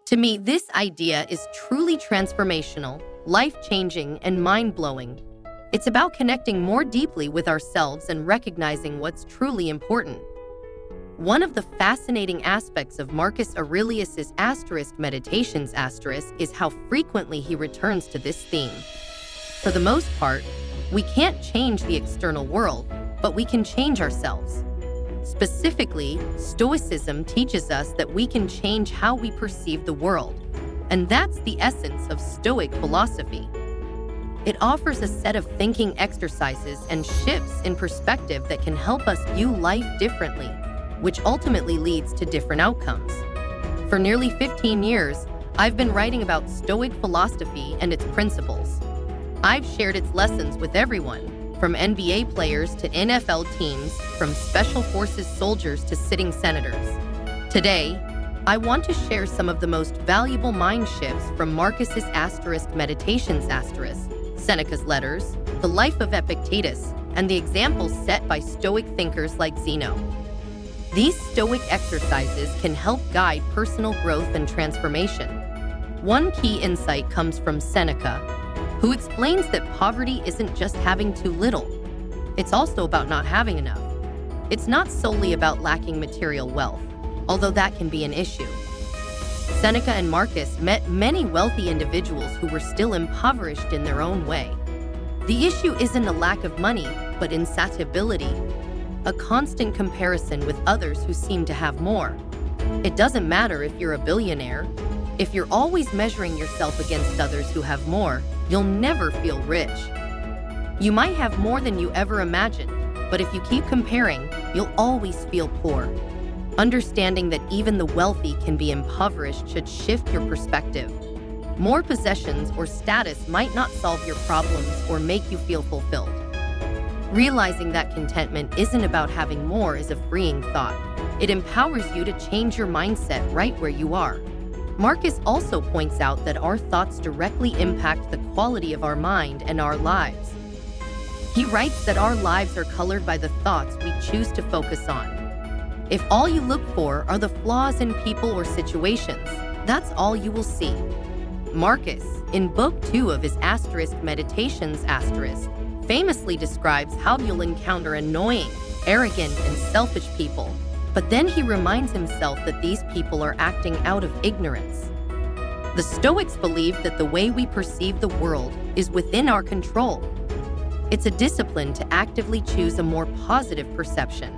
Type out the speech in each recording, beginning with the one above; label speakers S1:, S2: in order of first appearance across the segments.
S1: To me, this idea is truly transformational, life-changing, and mind-blowing. It's about connecting more deeply with ourselves and recognizing what's truly important. One of the fascinating aspects of Marcus Aurelius's meditations is how frequently he returns to this theme. For the most part, we can't change the external world, but we can change ourselves. Specifically, Stoicism teaches us that we can change how we perceive the world, and that's the essence of Stoic philosophy. It offers a set of thinking exercises and shifts in perspective that can help us view life differently, which ultimately leads to different outcomes. For nearly 15 years, I've been writing about Stoic philosophy and its principles. I've shared its lessons with everyone, from NBA players to NFL teams, from special forces soldiers to sitting senators. Today, I want to share some of the most valuable mind shifts from Marcus's meditations, Seneca's letters, the life of Epictetus, and the examples set by Stoic thinkers like Zeno. These Stoic exercises can help guide personal growth and transformation. One key insight comes from Seneca, who explains that poverty isn't just having too little. It's also about not having enough. It's not solely about lacking material wealth, although that can be an issue. Seneca and Marcus met many wealthy individuals who were still impoverished in their own way. The issue isn't a lack of money, but insatiability, a constant comparison with others who seem to have more. It doesn't matter if you're a billionaire. If you're always measuring yourself against others who have more, you'll never feel rich. You might have more than you ever imagined, but if you keep comparing, you'll always feel poor. Understanding that even the wealthy can be impoverished should shift your perspective. More possessions or status might not solve your problems or make you feel fulfilled. Realizing that contentment isn't about having more is a freeing thought. It empowers you to change your mindset right where you are. Marcus also points out that our thoughts directly impact the quality of our mind and our lives. He writes that our lives are colored by the thoughts we choose to focus on. If all you look for are the flaws in people or situations, that's all you will see. Marcus, in Book 2 of his meditations, famously describes how you'll encounter annoying, arrogant, and selfish people. But then he reminds himself that these people are acting out of ignorance. The Stoics believe that the way we perceive the world is within our control. It's a discipline to actively choose a more positive perception.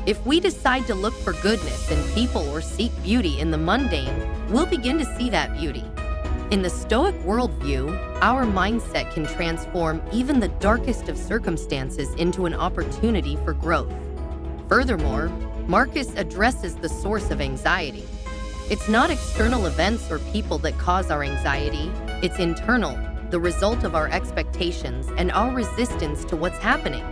S1: If we decide to look for goodness in people or seek beauty in the mundane, we'll begin to see that beauty. In the Stoic worldview, our mindset can transform even the darkest of circumstances into an opportunity for growth. Furthermore, Marcus addresses the source of anxiety. It's not external events or people that cause our anxiety, it's internal, the result of our expectations and our resistance to what's happening.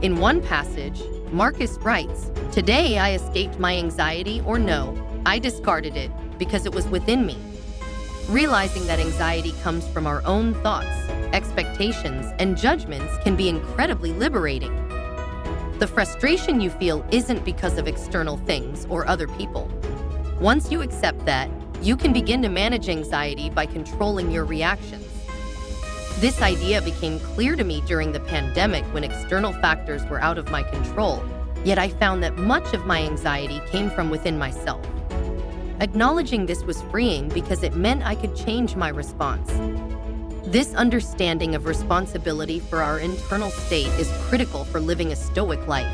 S1: In one passage, Marcus writes, "Today I escaped my anxiety, or no, I discarded it because it was within me." Realizing that anxiety comes from our own thoughts, expectations, and judgments can be incredibly liberating. The frustration you feel isn't because of external things or other people. Once you accept that, you can begin to manage anxiety by controlling your reactions. This idea became clear to me during the pandemic when external factors were out of my control, yet I found that much of my anxiety came from within myself. Acknowledging this was freeing because it meant I could change my response. This understanding of responsibility for our internal state is critical for living a Stoic life,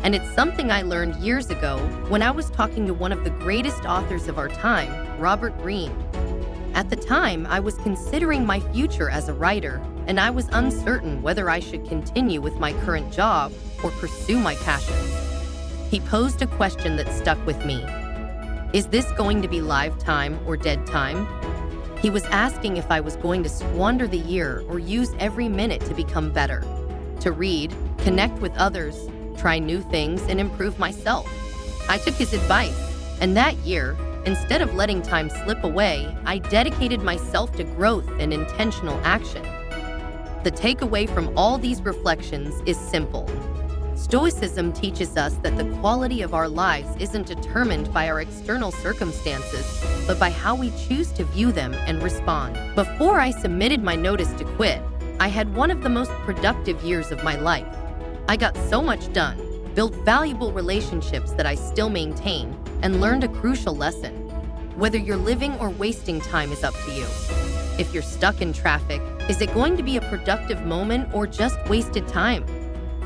S1: and it's something I learned years ago when I was talking to one of the greatest authors of our time, Robert Greene. At the time, I was considering my future as a writer, and I was uncertain whether I should continue with my current job or pursue my passions. He posed a question that stuck with me. Is this going to be live time or dead time? He was asking if I was going to squander the year or use every minute to become better, to read, connect with others, try new things, and improve myself. I took his advice, and that year, instead of letting time slip away, I dedicated myself to growth and intentional action. The takeaway from all these reflections is simple. Stoicism teaches us that the quality of our lives isn't determined by our external circumstances, but by how we choose to view them and respond. Before I submitted my notice to quit, I had one of the most productive years of my life. I got so much done, built valuable relationships that I still maintain, and learned a crucial lesson. Whether you're living or wasting time is up to you. If you're stuck in traffic, is it going to be a productive moment or just wasted time?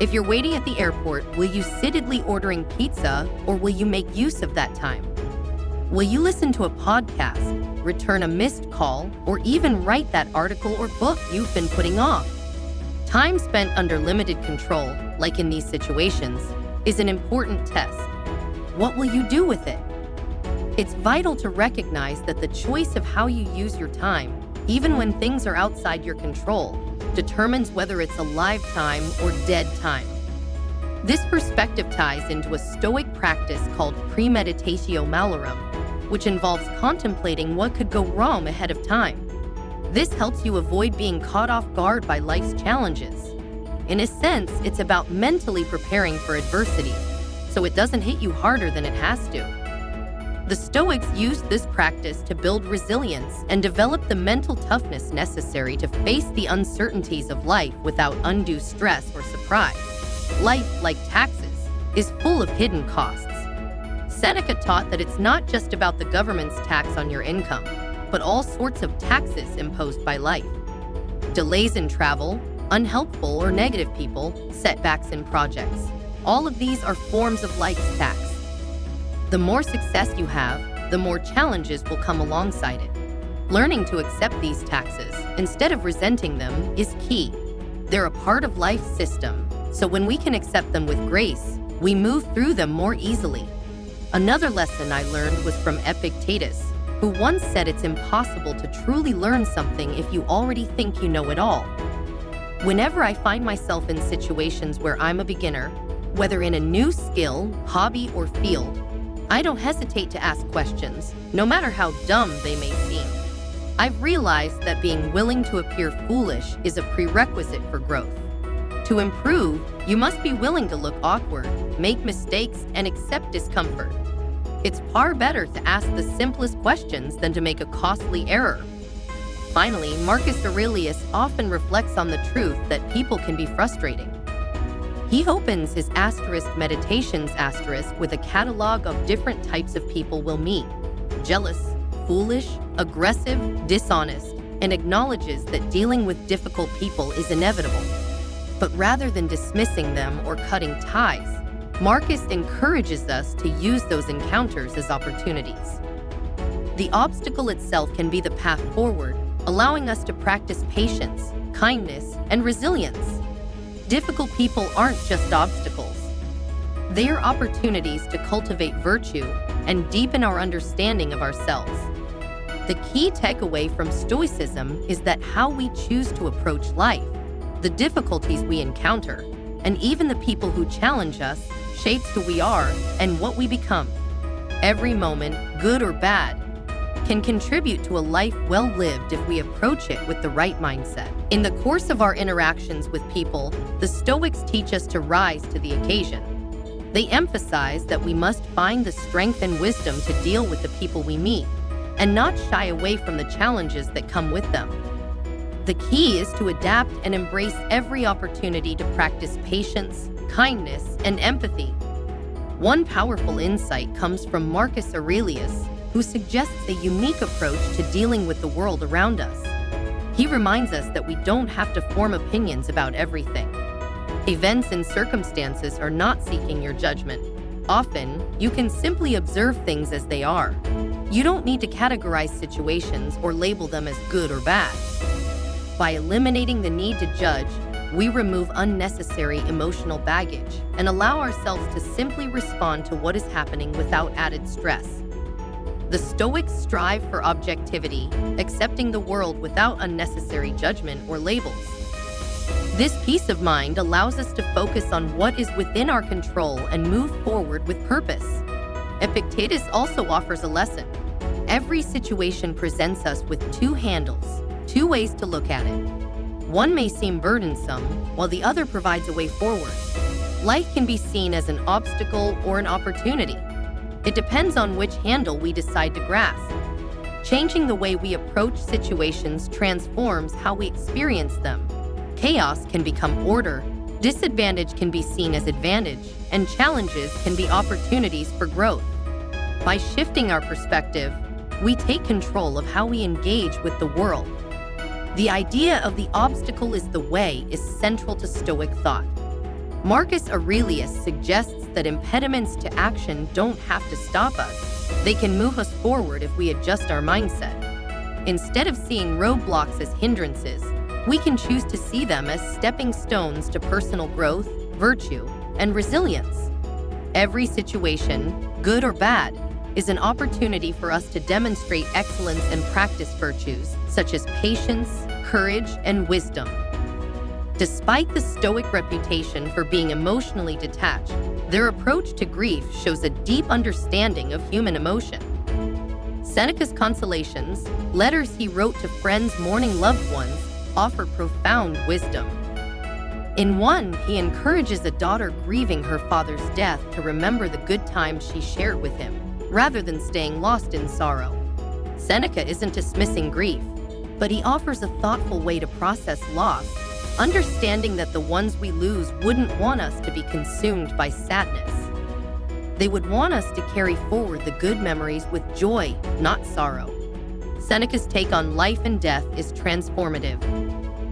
S1: If you're waiting at the airport, will you sit idly ordering pizza, or will you make use of that time? Will you listen to a podcast, return a missed call, or even write that article or book you've been putting off? Time spent under limited control, like in these situations, is an important test. What will you do with it? It's vital to recognize that the choice of how you use your time, even when things are outside your control, determines whether it's a live time or dead time. This perspective ties into a Stoic practice called premeditatio malorum, which involves contemplating what could go wrong ahead of time. This helps you avoid being caught off guard by life's challenges. In a sense, it's about mentally preparing for adversity, so it doesn't hit you harder than it has to. The Stoics used this practice to build resilience and develop the mental toughness necessary to face the uncertainties of life without undue stress or surprise. Life, like taxes, is full of hidden costs. Seneca taught that it's not just about the government's tax on your income, but all sorts of taxes imposed by life. Delays in travel, unhelpful or negative people, setbacks in projects. All of these are forms of life's tax. The more success you have, the more challenges will come alongside it. Learning to accept these taxes, instead of resenting them, is key. They're a part of life's system, so when we can accept them with grace, we move through them more easily. Another lesson I learned was from Epictetus, who once said it's impossible to truly learn something if you already think you know it all. Whenever I find myself in situations where I'm a beginner, whether in a new skill, hobby, or field, I don't hesitate to ask questions, no matter how dumb they may seem. I've realized that being willing to appear foolish is a prerequisite for growth. To improve, you must be willing to look awkward, make mistakes, and accept discomfort. It's far better to ask the simplest questions than to make a costly error. Finally, Marcus Aurelius often reflects on the truth that people can be frustrating. He opens his Meditations with a catalog of different types of people we'll meet: jealous, foolish, aggressive, dishonest, and acknowledges that dealing with difficult people is inevitable. But rather than dismissing them or cutting ties, Marcus encourages us to use those encounters as opportunities. The obstacle itself can be the path forward, allowing us to practice patience, kindness, and resilience. Difficult people aren't just obstacles. They are opportunities to cultivate virtue and deepen our understanding of ourselves. The key takeaway from Stoicism is that how we choose to approach life, the difficulties we encounter, and even the people who challenge us, shapes who we are and what we become. Every moment, good or bad, can contribute to a life well lived if we approach it with the right mindset. In the course of our interactions with people, the Stoics teach us to rise to the occasion. They emphasize that we must find the strength and wisdom to deal with the people we meet, and not shy away from the challenges that come with them. The key is to adapt and embrace every opportunity to practice patience, kindness, and empathy. One powerful insight comes from Marcus Aurelius, who suggests a unique approach to dealing with the world around us. He reminds us that we don't have to form opinions about everything. Events and circumstances are not seeking your judgment. Often, you can simply observe things as they are. You don't need to categorize situations or label them as good or bad. By eliminating the need to judge, we remove unnecessary emotional baggage and allow ourselves to simply respond to what is happening without added stress. The Stoics strive for objectivity, accepting the world without unnecessary judgment or labels. This peace of mind allows us to focus on what is within our control and move forward with purpose. Epictetus also offers a lesson. Every situation presents us with two handles, two ways to look at it. One may seem burdensome, while the other provides a way forward. Life can be seen as an obstacle or an opportunity. It depends on which handle we decide to grasp. Changing the way we approach situations transforms how we experience them. Chaos can become order, disadvantage can be seen as advantage, and challenges can be opportunities for growth. By shifting our perspective, we take control of how we engage with the world. The idea of the obstacle is the way is central to Stoic thought. Marcus Aurelius suggests that impediments to action don't have to stop us. They can move us forward if we adjust our mindset. Instead of seeing roadblocks as hindrances, we can choose to see them as stepping stones to personal growth, virtue, and resilience. Every situation, good or bad, is an opportunity for us to demonstrate excellence and practice virtues such as patience, courage, and wisdom. Despite the Stoic reputation for being emotionally detached, their approach to grief shows a deep understanding of human emotion. Seneca's Consolations, letters he wrote to friends mourning loved ones, offer profound wisdom. In one, he encourages a daughter grieving her father's death to remember the good times she shared with him, rather than staying lost in sorrow. Seneca isn't dismissing grief, but he offers a thoughtful way to process loss, understanding that the ones we lose wouldn't want us to be consumed by sadness. They would want us to carry forward the good memories with joy, not sorrow. Seneca's take on life and death is transformative.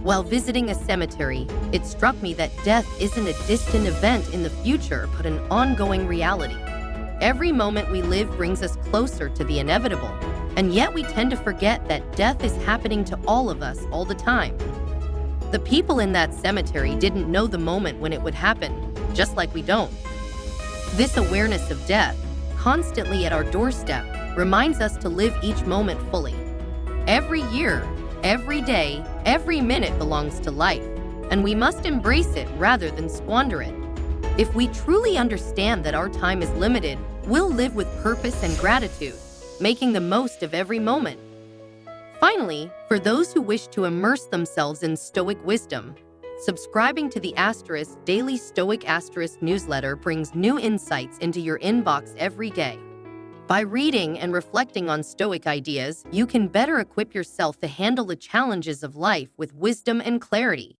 S1: While visiting a cemetery, it struck me that death isn't a distant event in the future, but an ongoing reality. Every moment we live brings us closer to the inevitable, and yet we tend to forget that death is happening to all of us all the time. The people in that cemetery didn't know the moment when it would happen, just like we don't. This awareness of death, constantly at our doorstep, reminds us to live each moment fully. Every year, every day, every minute belongs to life, and we must embrace it rather than squander it. If we truly understand that our time is limited, we'll live with purpose and gratitude, making the most of every moment. Finally, for those who wish to immerse themselves in Stoic wisdom, subscribing to the Daily Stoic newsletter brings new insights into your inbox every day. By reading and reflecting on Stoic ideas, you can better equip yourself to handle the challenges of life with wisdom and clarity.